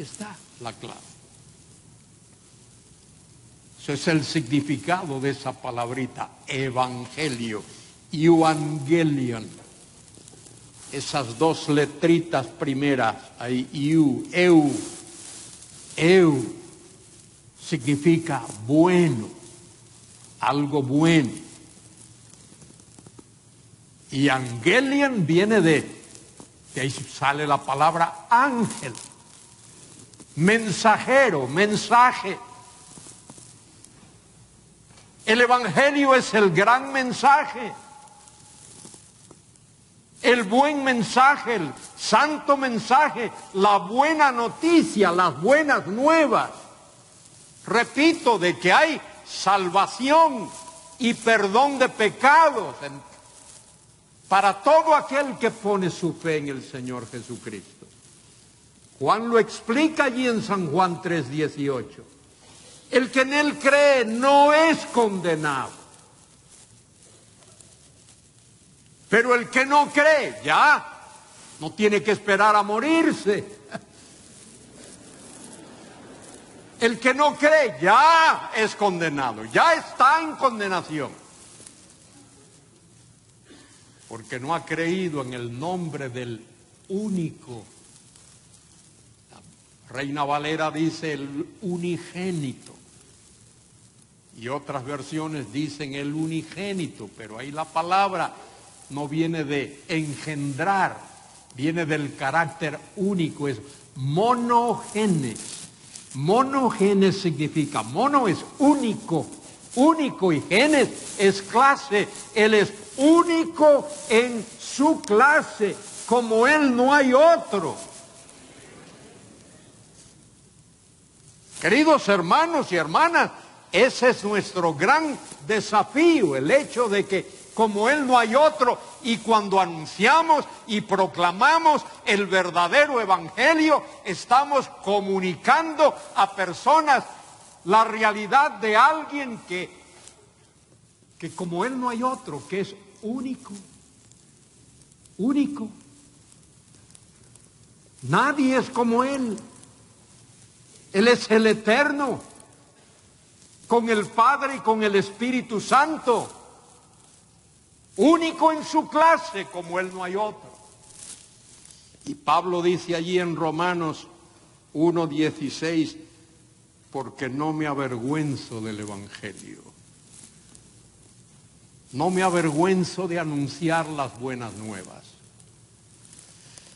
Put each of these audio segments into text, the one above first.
está la clave. Ese es el significado de esa palabrita, evangelio, euangelion. Esas dos letritas primeras, ahí, eu, significa bueno, algo bueno. Y angelion viene de ahí sale la palabra ángel, mensajero, mensaje. El evangelio es el gran mensaje, el buen mensaje, el santo mensaje, la buena noticia, las buenas nuevas. Repito, de que hay salvación y perdón de pecados para todo aquel que pone su fe en el Señor Jesucristo. Juan lo explica allí en San Juan 3:18. El que en él cree no es condenado. Pero el que no cree, ya, no tiene que esperar a morirse. El que no cree ya es condenado, ya está en condenación. Porque no ha creído en el nombre del único. La Reina Valera dice el unigénito. Y otras versiones dicen el unigénito, pero ahí la palabra no viene de engendrar, viene del carácter único, es monogenes. Monogenes significa, mono es único, único, y genes es clase. Él es único en su clase, como él no hay otro. Queridos hermanos y hermanas, ese es nuestro gran desafío, el hecho de que como él no hay otro, y cuando anunciamos y proclamamos el verdadero evangelio, estamos comunicando a personas la realidad de alguien que como él no hay otro, que es único, único. Nadie es como él. Él es el eterno, con el Padre y con el Espíritu Santo. Único en su clase, como él no hay otro. Y Pablo dice allí en Romanos 1:16, porque no me avergüenzo del evangelio. No me avergüenzo de anunciar las buenas nuevas.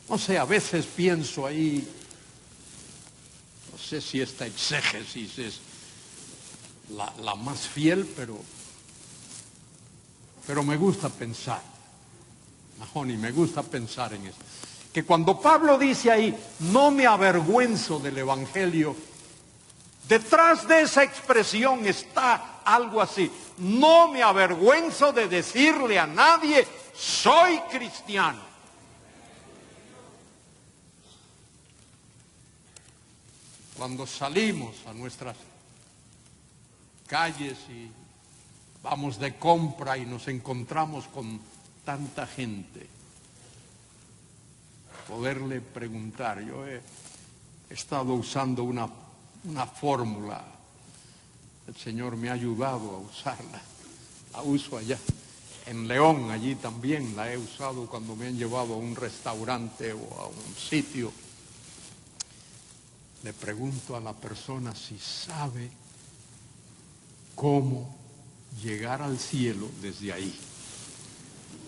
No sé, a veces pienso ahí, no sé si esta exégesis es la más fiel, pero me gusta pensar, Mahoney, me gusta pensar en esto. Que cuando Pablo dice ahí, no me avergüenzo del evangelio, detrás de esa expresión está algo así: no me avergüenzo de decirle a nadie, soy cristiano. Cuando salimos a nuestras calles y vamos de compra y nos encontramos con tanta gente, poderle preguntar. Yo he estado usando una fórmula, el Señor me ha ayudado a usarla, la uso allá en León, allí también la he usado cuando me han llevado a un restaurante o a un sitio. Le pregunto a la persona si sabe cómo llegar al cielo desde ahí.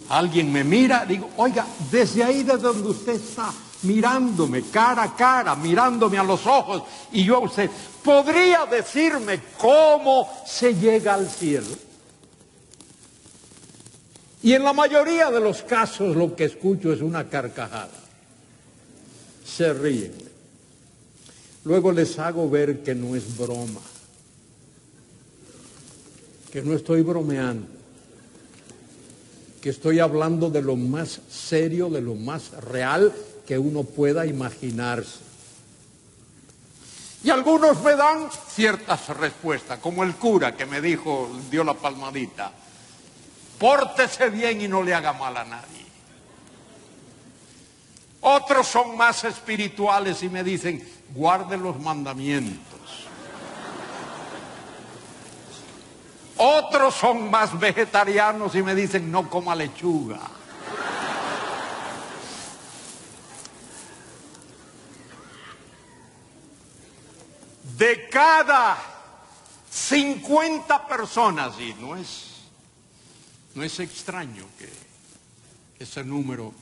Alguien me mira, digo, oiga, desde ahí de donde usted está, mirándome cara a cara, mirándome a los ojos, y yo a usted, ¿podría decirme cómo se llega al cielo? Y en la mayoría de los casos lo que escucho es una carcajada. Se ríen. Luego les hago ver que no es broma, que no estoy bromeando, que estoy hablando de lo más serio, de lo más real que uno pueda imaginarse. Y algunos me dan ciertas respuestas, como el cura que me dijo, dio la palmadita: pórtese bien y no le haga mal a nadie. Otros son más espirituales y me dicen: guarde los mandamientos. Otros son más vegetarianos y me dicen, no coma lechuga. De cada 50 personas, y no es extraño que ese número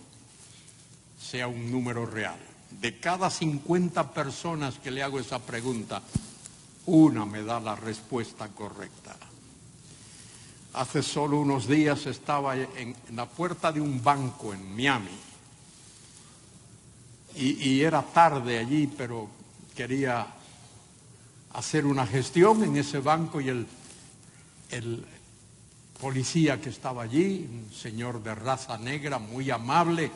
sea un número real. De cada 50 personas que le hago esa pregunta, una me da la respuesta correcta. Hace solo unos días estaba en la puerta de un banco en Miami y era tarde allí, pero quería hacer una gestión en ese banco y el policía que estaba allí, un señor de raza negra, muy amable,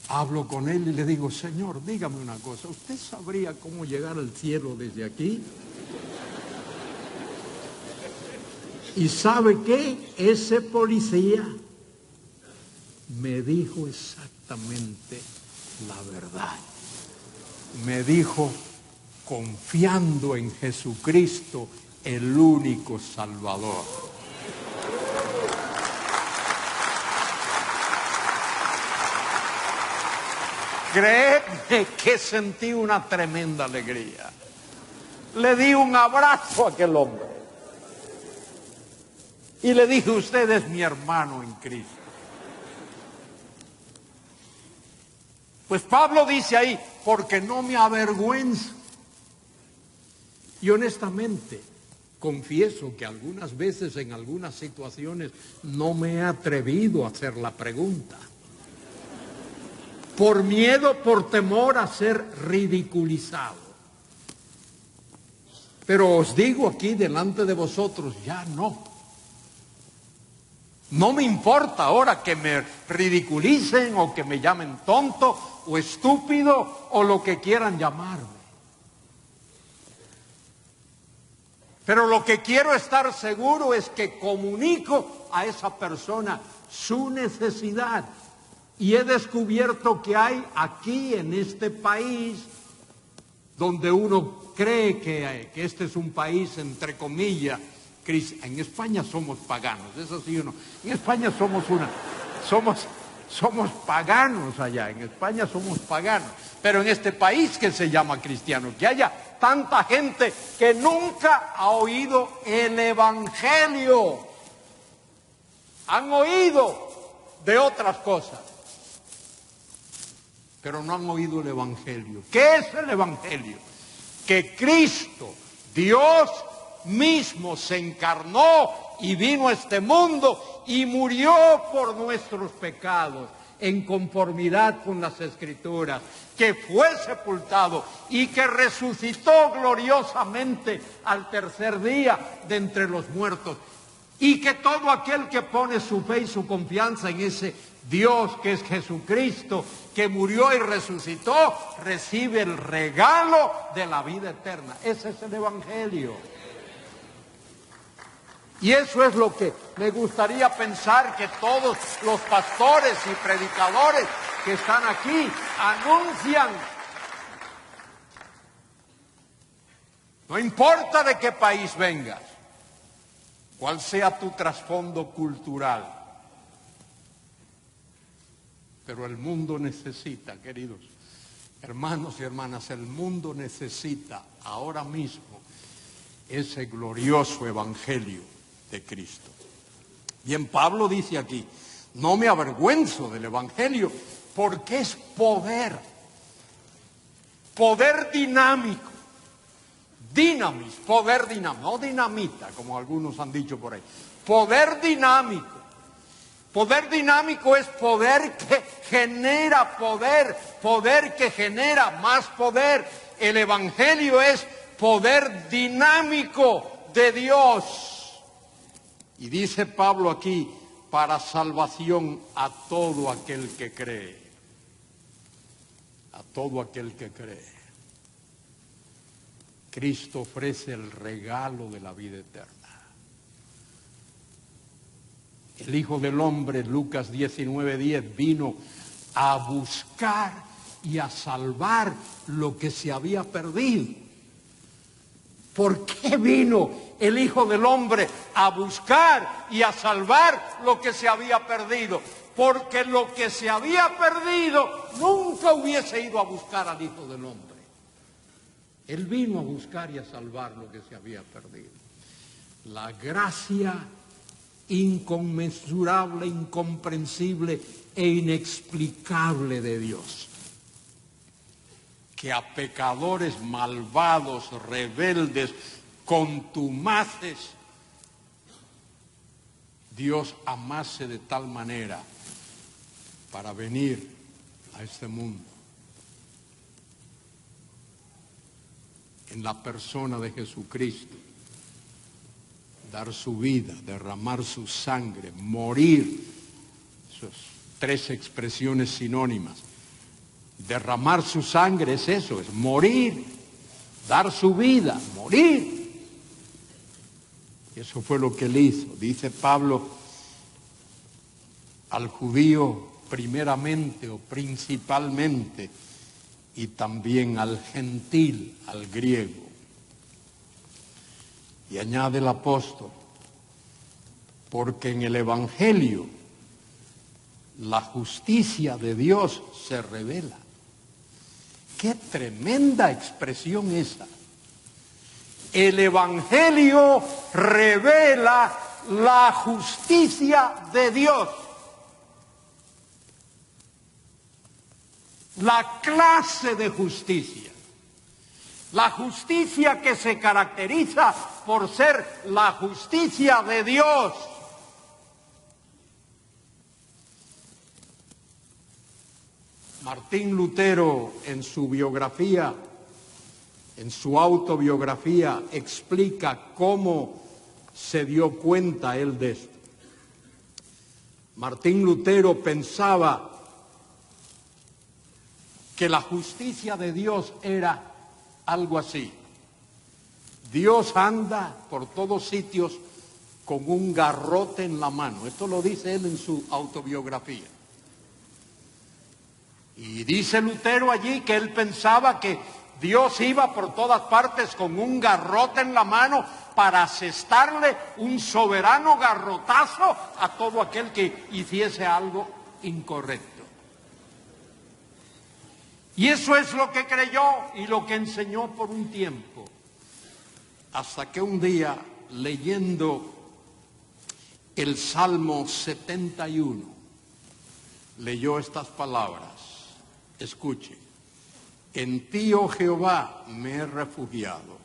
hablo con él y le digo, señor, dígame una cosa, ¿usted sabría cómo llegar al cielo desde aquí? ¿Y sabe qué? Ese policía me dijo exactamente la verdad. Me dijo, confiando en Jesucristo, el único Salvador. Créeme que sentí una tremenda alegría. Le di un abrazo a aquel hombre. Y le dije, usted es mi hermano en Cristo. Pues Pablo dice ahí, porque no me avergüenzo. Y honestamente, confieso que algunas veces en algunas situaciones no me he atrevido a hacer la pregunta. Por miedo, por temor a ser ridiculizado. Pero os digo aquí delante de vosotros, ya no. No me importa ahora que me ridiculicen o que me llamen tonto o estúpido o lo que quieran llamarme. Pero lo que quiero estar seguro es que comunico a esa persona su necesidad. Y he descubierto que hay aquí en este país, donde uno cree que este es un país entre comillas, en España somos paganos, eso sí o no. En España somos paganos allá, en España somos paganos. Pero en este país que se llama cristiano, que haya tanta gente que nunca ha oído el Evangelio. Han oído de otras cosas, pero no han oído el Evangelio. ¿Qué es el Evangelio? Que Cristo, Dios mismo, se encarnó y vino a este mundo y murió por nuestros pecados en conformidad con las Escrituras, que fue sepultado y que resucitó gloriosamente al tercer día de entre los muertos, y que todo aquel que pone su fe y su confianza en ese Dios que es Jesucristo, que murió y resucitó, recibe el regalo de la vida eterna. Ese es el Evangelio. Y eso es lo que me gustaría pensar que todos los pastores y predicadores que están aquí anuncian. No importa de qué país vengas, cuál sea tu trasfondo cultural, pero el mundo necesita, queridos hermanos y hermanas, el mundo necesita ahora mismo ese glorioso Evangelio de Cristo. Bien, Pablo dice aquí, no me avergüenzo del Evangelio porque es poder dinámico, poder dinámico, no dinamita como algunos han dicho por ahí, poder dinámico. Poder dinámico es poder que genera poder, poder que genera más poder. El Evangelio es poder dinámico de Dios. Y dice Pablo aquí, para salvación a todo aquel que cree. A todo aquel que cree. Cristo ofrece el regalo de la vida eterna. El Hijo del Hombre, Lucas 19:10, vino a buscar y a salvar lo que se había perdido. ¿Por qué vino el Hijo del Hombre? A buscar y a salvar lo que se había perdido. Porque lo que se había perdido nunca hubiese ido a buscar al Hijo del Hombre. Él vino a buscar y a salvar lo que se había perdido. La gracia inconmensurable, incomprensible e inexplicable de Dios, que a pecadores malvados, rebeldes, contumaces, Dios amase de tal manera para venir a este mundo en la persona de Jesucristo, dar su vida, derramar su sangre, morir, esas tres expresiones sinónimas. Derramar su sangre es eso, es morir, dar su vida, morir. Y eso fue lo que él hizo. Dice Pablo, al judío primeramente o principalmente, y también al gentil, al griego. Y añade el apóstol, porque en el Evangelio la justicia de Dios se revela. ¡Qué tremenda expresión esa! El Evangelio revela la justicia de Dios. La clase de justicia. La justicia que se caracteriza por ser la justicia de Dios. Martín Lutero, en su biografía, en su autobiografía, explica cómo se dio cuenta él de esto. Martín Lutero pensaba que la justicia de Dios era algo así. Dios anda por todos sitios con un garrote en la mano. Esto lo dice él en su autobiografía. Y dice Lutero allí que él pensaba que Dios iba por todas partes con un garrote en la mano para asestarle un soberano garrotazo a todo aquel que hiciese algo incorrecto. Y eso es lo que creyó y lo que enseñó por un tiempo. Hasta que un día, leyendo el Salmo 71, leyó estas palabras. Escuche. En ti, oh Jehová, me he refugiado.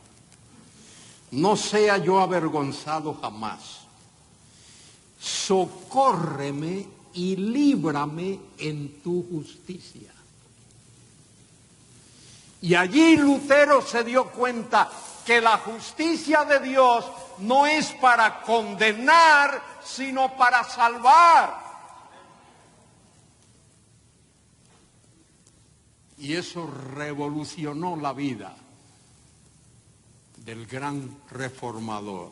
No sea yo avergonzado jamás. Socórreme y líbrame en tu justicia. Y allí Lutero se dio cuenta que la justicia de Dios no es para condenar, sino para salvar. Y eso revolucionó la vida del gran reformador.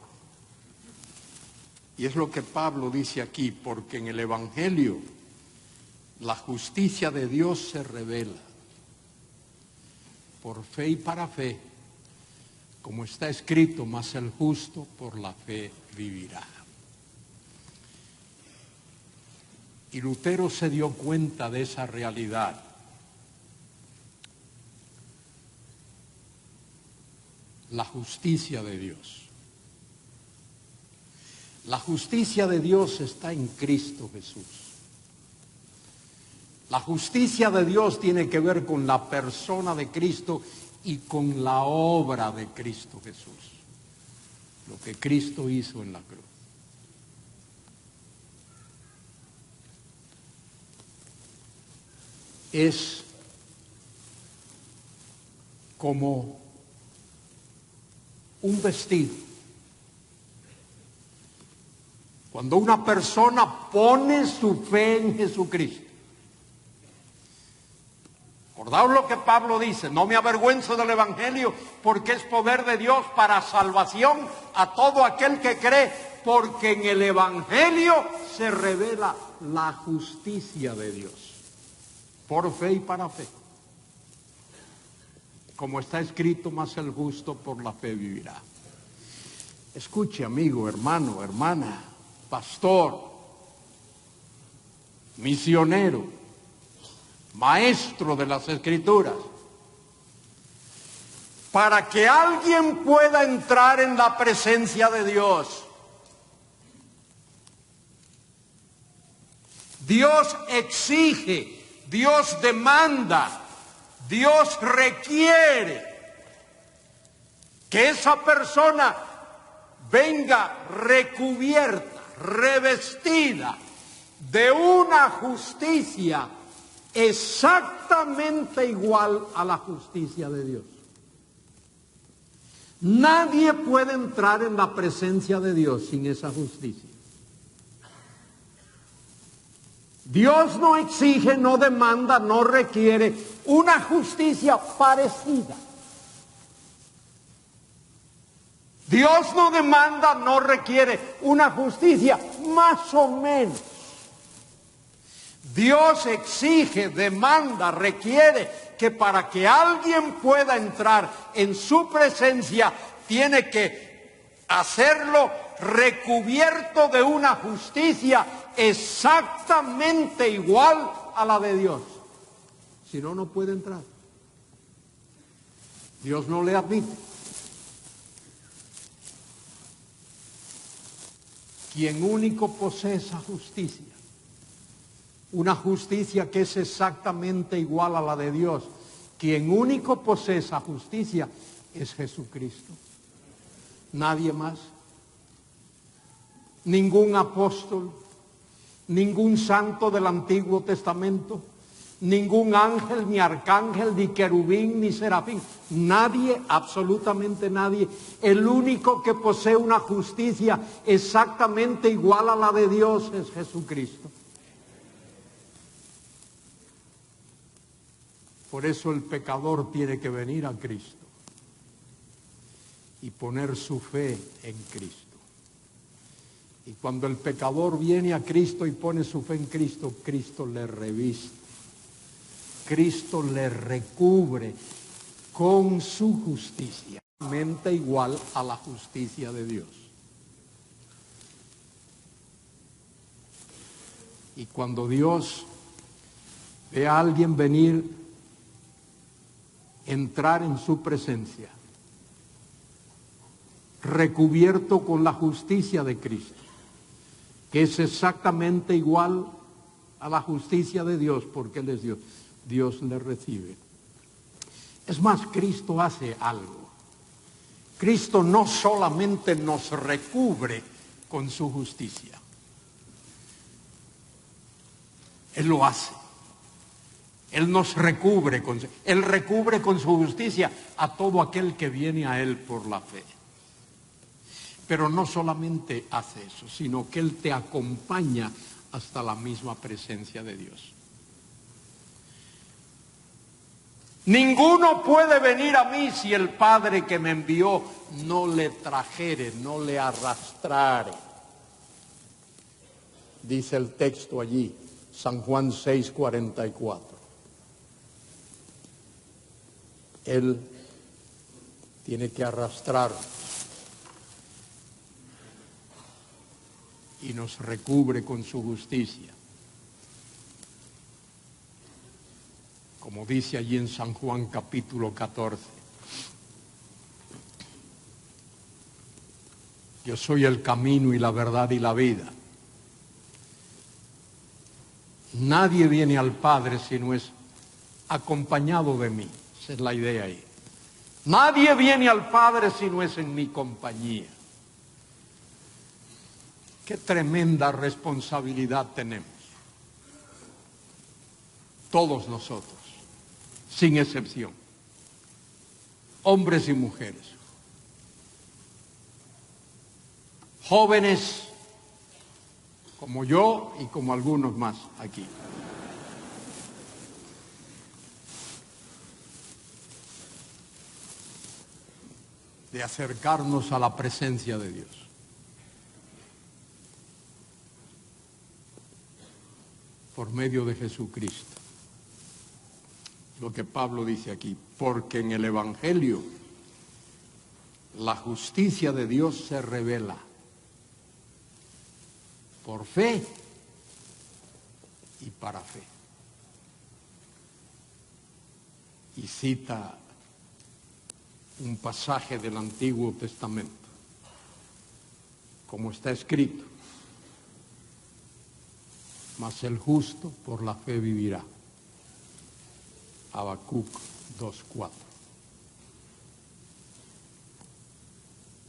Y es lo que Pablo dice aquí, porque en el Evangelio la justicia de Dios se revela por fe y para fe, como está escrito, mas el justo por la fe vivirá. Y Lutero se dio cuenta de esa realidad. La justicia de Dios. La justicia de Dios está en Cristo Jesús. La justicia de Dios tiene que ver con la persona de Cristo y con la obra de Cristo Jesús. Lo que Cristo hizo en la cruz. Es como un vestido. Cuando una persona pone su fe en Jesucristo. Acordaos lo que Pablo dice, no me avergüenzo del Evangelio porque es poder de Dios para salvación a todo aquel que cree, porque en el Evangelio se revela la justicia de Dios, por fe y para fe. como está escrito, mas el justo por la fe vivirá. Escuche, amigo, hermano, hermana, pastor, misionero, maestro de las Escrituras. Para que alguien pueda entrar en la presencia de Dios, Dios exige, Dios demanda, Dios requiere que esa persona venga recubierta, revestida de una justicia exactamente igual a la justicia de Dios. Nadie puede entrar en la presencia de Dios sin esa justicia. Dios no exige, no demanda, no requiere una justicia parecida. Dios no demanda, no requiere una justicia más o menos. Dios exige, demanda, requiere que para que alguien pueda entrar en su presencia, tiene que hacerlo recubierto de una justicia exactamente igual a la de Dios. Si no, no puede entrar. Dios no le admite. Quien único posee esa justicia, una justicia que es exactamente igual a la de Dios, quien único posee esa justicia es Jesucristo. Nadie más. Ningún apóstol, ningún santo del Antiguo Testamento, ningún ángel, ni arcángel, ni querubín, ni serafín. Nadie, absolutamente nadie. El único que posee una justicia exactamente igual a la de Dios es Jesucristo. Por eso el pecador tiene que venir a Cristo y poner su fe en Cristo. Y cuando el pecador viene a Cristo y pone su fe en Cristo, Cristo le reviste. Cristo le recubre con su justicia, mente igual a la justicia de Dios. Y cuando Dios ve a alguien venir, entrar en su presencia, recubierto con la justicia de Cristo, que es exactamente igual a la justicia de Dios, porque Él es Dios, Dios le recibe. Es más, Cristo hace algo. Cristo no solamente nos recubre con su justicia, Él lo hace. Él nos recubre, Él recubre con su justicia a todo aquel que viene a Él por la fe. Pero no solamente hace eso, sino que Él te acompaña hasta la misma presencia de Dios. Ninguno puede venir a mí si el Padre que me envió no le trajere, no le arrastrare. Dice el texto allí, San Juan 6:44. Él tiene que arrastrarnos y nos recubre con su justicia. Como dice allí en San Juan capítulo 14. Yo soy el camino y la verdad y la vida. Nadie viene al Padre si no es acompañado de mí. Esa es la idea ahí. Nadie viene al Padre si no es en mi compañía. Qué tremenda responsabilidad tenemos. Todos nosotros, sin excepción. Hombres y mujeres. Jóvenes como yo y como algunos más aquí. De acercarnos a la presencia de Dios. Por medio de Jesucristo. lo que Pablo dice aquí, porque en el Evangelio la justicia de Dios se revela por fe y para fe. Y cita un pasaje del Antiguo Testamento, como está escrito: mas el justo por la fe vivirá. Habacuc 2:4.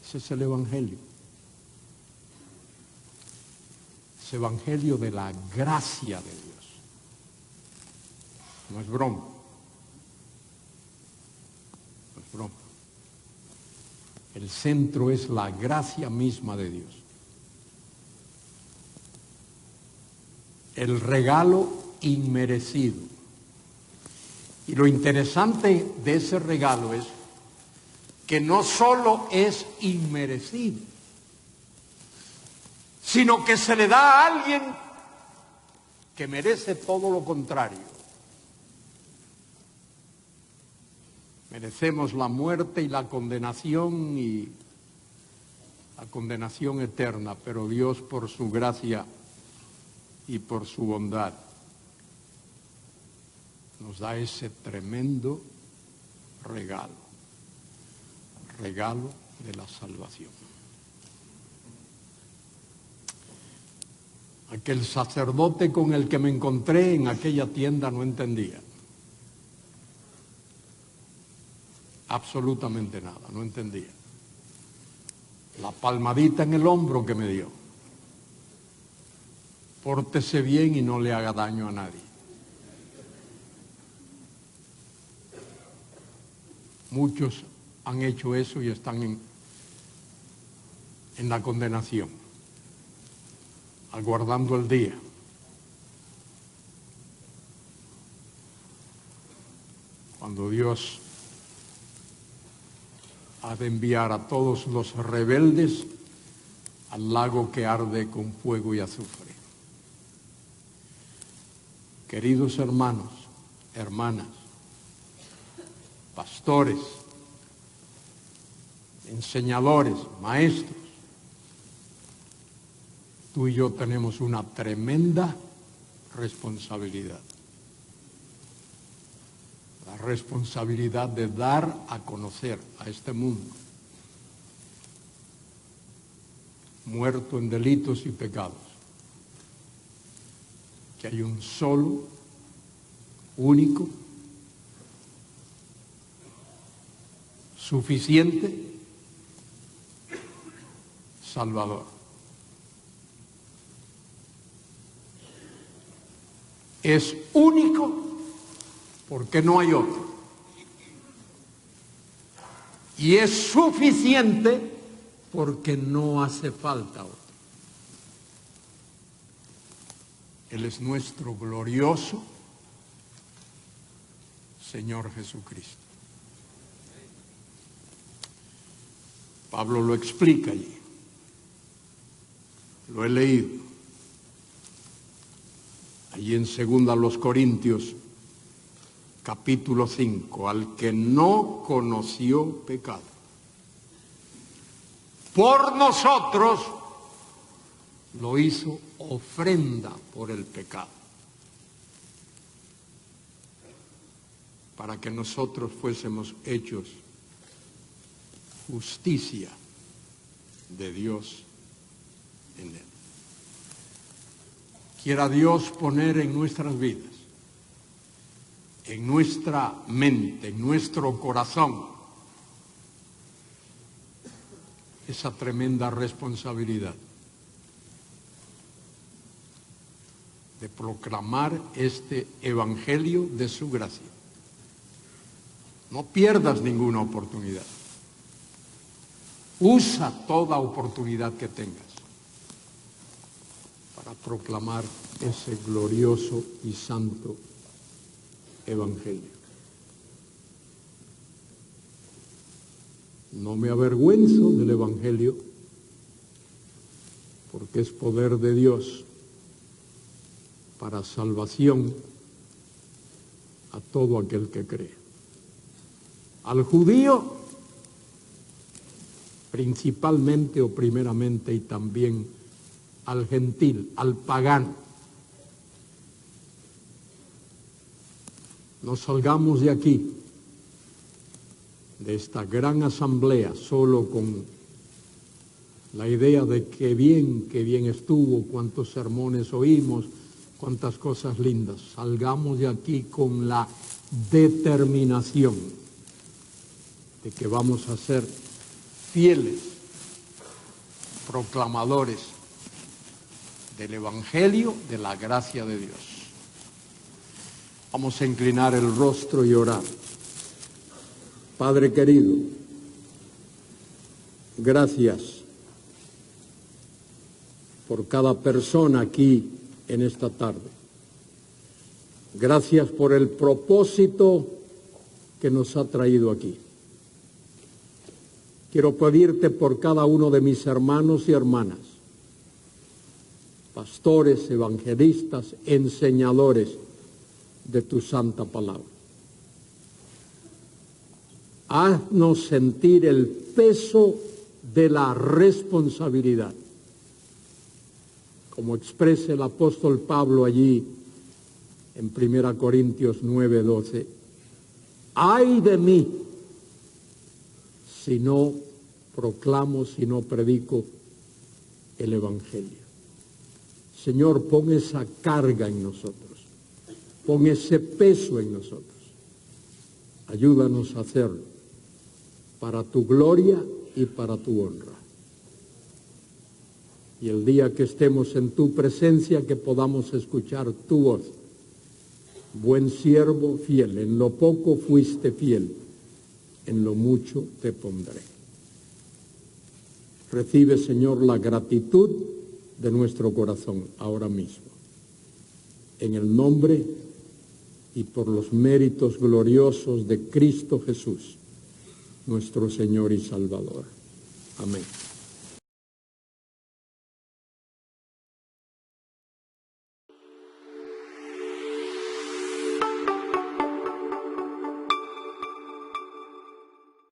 Ese es el Evangelio. Es Evangelio de la gracia de Dios. No es broma. No es broma. El centro es la gracia misma de Dios. El regalo inmerecido. Y lo interesante de ese regalo es que no solo es inmerecido, sino que se le da a alguien que merece todo lo contrario. Merecemos la muerte y la condenación eterna, pero Dios, por su gracia y por su bondad, nos da ese tremendo regalo de la salvación. Aquel sacerdote con el que me encontré en aquella tienda no entendía absolutamente nada, no entendía. La palmadita en el hombro que me dio: pórtese bien y no le haga daño a nadie. Muchos han hecho eso y están en la condenación, aguardando el día. Cuando Dios ha de enviar a todos los rebeldes al lago que arde con fuego y azufre. Queridos hermanos, hermanas, pastores, enseñadores, maestros, tú y yo tenemos una tremenda responsabilidad. La responsabilidad de dar a conocer a este mundo, muerto en delitos y pecados, que hay un solo, único, suficiente Salvador. Es único porque no hay otro. Y es suficiente porque no hace falta otro. Él es nuestro glorioso Señor Jesucristo. Pablo lo explica allí. Lo he leído. Allí en 2 Corintios, capítulo 5, al que no conoció pecado, por nosotros lo hizo ofrenda por el pecado, para que nosotros fuésemos hechos justicia de Dios en él. Quiera Dios poner en nuestras vidas, en nuestra mente, en nuestro corazón, esa tremenda responsabilidad de proclamar este evangelio de su gracia. No pierdas ninguna oportunidad. Usa toda oportunidad que tengas para proclamar ese glorioso y santo evangelio. No me avergüenzo del evangelio, porque es poder de Dios para salvación a a todo aquel que cree. Al judío, principalmente o primeramente, y también al gentil, al pagano. No salgamos de aquí, de esta gran asamblea, solo con la idea de que bien estuvo, cuántos sermones oímos, cuántas cosas lindas. Salgamos de aquí con la determinación de que vamos a ser fieles proclamadores del Evangelio, de la gracia de Dios. Vamos a inclinar el rostro y orar. Padre querido, gracias por cada persona aquí en esta tarde. Gracias por el propósito que nos ha traído aquí. Quiero pedirte por cada uno de mis hermanos y hermanas, pastores, evangelistas, enseñadores de tu santa palabra. Haznos sentir el peso de la responsabilidad. Como expresa el apóstol Pablo allí en 1 Corintios 9:12, ¡ay de mí si no proclamo, si no predico el Evangelio! Señor, pon esa carga en nosotros, pon ese peso en nosotros. Ayúdanos a hacerlo para tu gloria y para tu honra. Y el día que estemos en tu presencia, que podamos escuchar tu voz. Buen siervo fiel, en lo poco fuiste fiel, en lo mucho te pondré. Recibe, Señor, la gratitud de nuestro corazón ahora mismo. En el nombre y por los méritos gloriosos de Cristo Jesús, nuestro Señor y Salvador. Amén.